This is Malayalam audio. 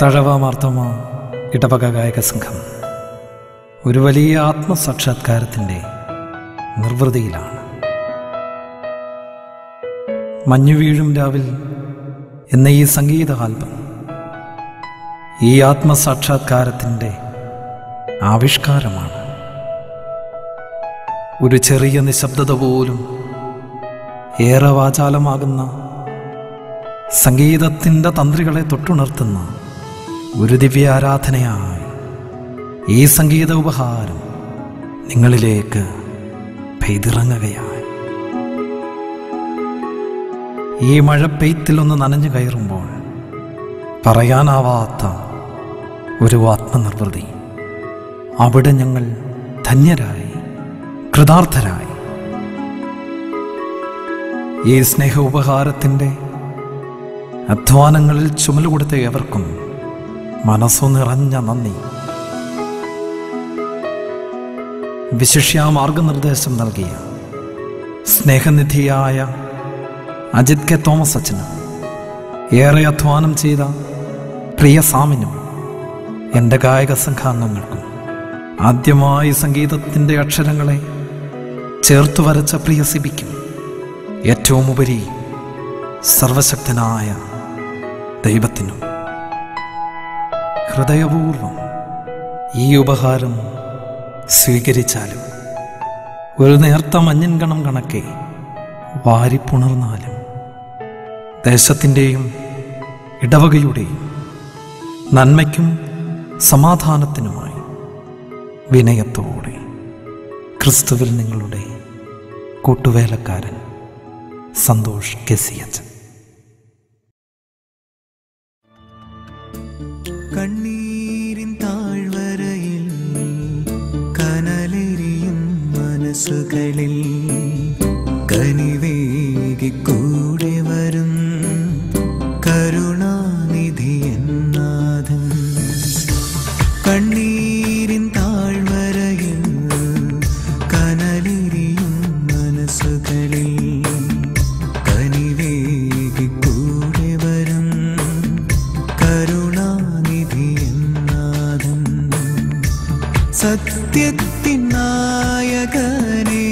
തഴവ മാർത്തോമ ഇടവക ഗായക സംഘം ഒരു വലിയ ആത്മസാക്ഷാത്കാരത്തിൻ്റെ നിർവൃതിയിലാണ്. മഞ്ഞു വീഴും രാവിൽ എന്ന ഈ സംഗീത ആൽബം ഈ ആത്മസാക്ഷാത്കാരത്തിൻ്റെ ആവിഷ്കാരമാണ്. ഒരു ചെറിയ നിശബ്ദത പോലും ഏറെ വാചാലമാകുന്ന സംഗീതത്തിൻ്റെ തന്ത്രികളെ തൊട്ടുണർത്തുന്ന ഒരു ദിവ്യ ആരാധനയായി ഈ സംഗീത ഉപഹാരം നിങ്ങളിലേക്ക് പെയ്തിറങ്ങുകയായി. ഈ മഴപ്പെയ്ത്തിലൊന്ന് നനഞ്ഞു കയറുമ്പോൾ പറയാനാവാത്ത ഒരു ആത്മനിർവൃതി. അവിടെ ഞങ്ങൾ ധന്യരായി, കൃതാർത്ഥരായി. ഈ സ്നേഹ ഉപഹാരത്തിൻ്റെ അധ്വാനങ്ങളിൽ ചുമലുകൊടുത്ത ഏവർക്കും മനസ്സു നിറഞ്ഞ നന്ദി. വിശിഷ്യ മാർഗനിർദ്ദേശം നൽകിയ സ്നേഹനിധിയായ അജിത് കെ തോമസ് അച്ഛനും ഏറെ അധ്വാനം ചെയ്ത പ്രിയ സാമിനും എൻ്റെ ഗായക സംഘാംഗങ്ങൾക്കും ആദ്യമായി സംഗീതത്തിൻ്റെ അക്ഷരങ്ങളെ ചേർത്ത് വരച്ച പ്രിയ സിബിക്കും ഏറ്റവും ഉപരി സർവശക്തനായ ദൈവത്തിനും ഹൃദയപൂർവം ഈ ഉപഹാരം സ്വീകരിച്ചാലും ഒരു നേർത്ത മഞ്ഞൻ കണം കണക്കെ വാരിപ്പുണർന്നാലും ദേശത്തിൻ്റെയും ഇടവകയുടെയും നന്മയ്ക്കും സമാധാനത്തിനുമായി വിനയത്തോടെ ക്രിസ്തുവിൽ നിങ്ങളുടെ കൂട്ടുവേലക്കാരൻ സന്തോഷ് കെസിയച്ചൻ. കണ്ണീരിൻ താഴ്വരയിൽ കനലെരിയും മനസ്സുകളിൽ കനിവേകി കൂടെ വരും കരുണാനിധി എന്നാഥൻ. കണ്ണീരിൻ താഴ്വരയിൽ കനലെരിയും മനസ്സുകളിൽ കനിവേകി കൂടെ വരും കരുണാനിധി എന്നാഥൻ. സത്യത്തിൻ നായകനേ